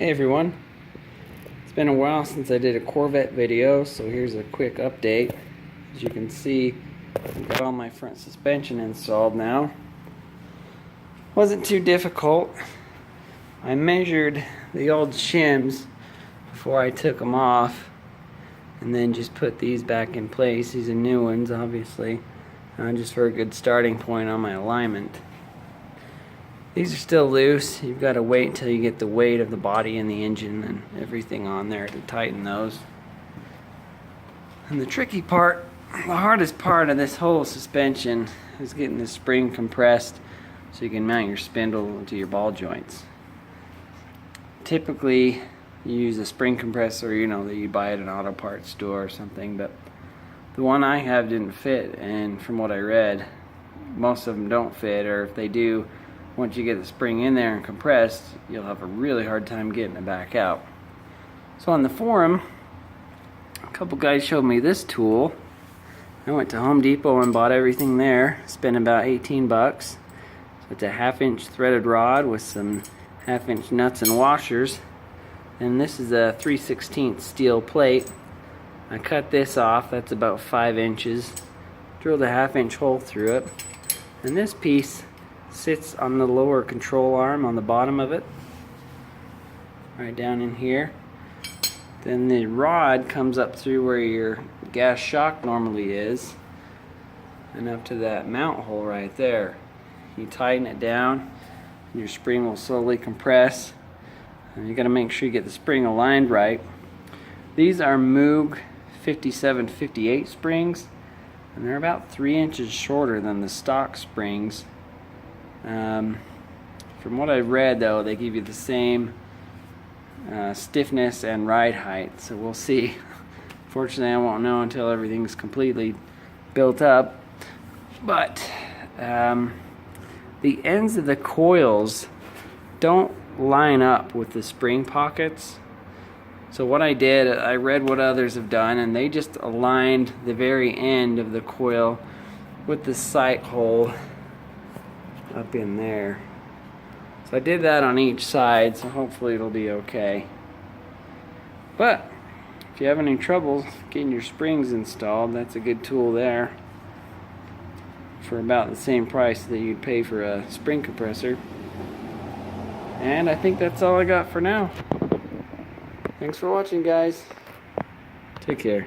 Hey everyone, it's been a while since I did a Corvette video, so here's a quick update. As you can see, I've got all my front suspension installed now. Wasn't too difficult. I measured the old shims before I took them off and then just put these back in place. These are new ones, obviously, just for a good starting point on my alignment. These are still loose. You've got to wait until you get the weight of the body and the engine and everything on there to tighten those. And the tricky part, the hardest part of this whole suspension is getting the spring compressed so you can mount your spindle to your ball joints. Typically you use a spring compressor, that you buy at an auto parts store or something, but the one I have didn't fit, and from what I read, most of them don't fit, or if they do, once you get the spring in there and compressed, you'll have a really hard time getting it back out. So on the forum, a couple guys showed me this tool. I went to Home Depot and bought everything there, spent about 18 bucks. So it's a 1/2-inch threaded rod with some 1/2-inch nuts and washers. And this is a 3/16 steel plate. I cut this off, that's about 5 inches. Drilled a 1/2-inch hole through it. And this piece sits on the lower control arm on the bottom of it, right down in here. Then the rod comes up through where your gas shock normally is and up to that mount hole right there. You tighten it down and your spring will slowly compress, and you got to make sure you get the spring aligned right. These are Moog 5758 springs, and they're about 3 inches shorter than the stock springs. From what I've read, though, they give you the same stiffness and ride height, so we'll see. Fortunately, I won't know until everything's completely built up. But the ends of the coils don't line up with the spring pockets. So what I did, I read what others have done, and they just aligned the very end of the coil with the sight hole up in there. So I did that on each side, so hopefully it'll be okay. But if you have any trouble getting your springs installed, that's a good tool there for about the same price that you'd pay for a spring compressor. And I think that's all I got for now. Thanks for watching, guys. Take care.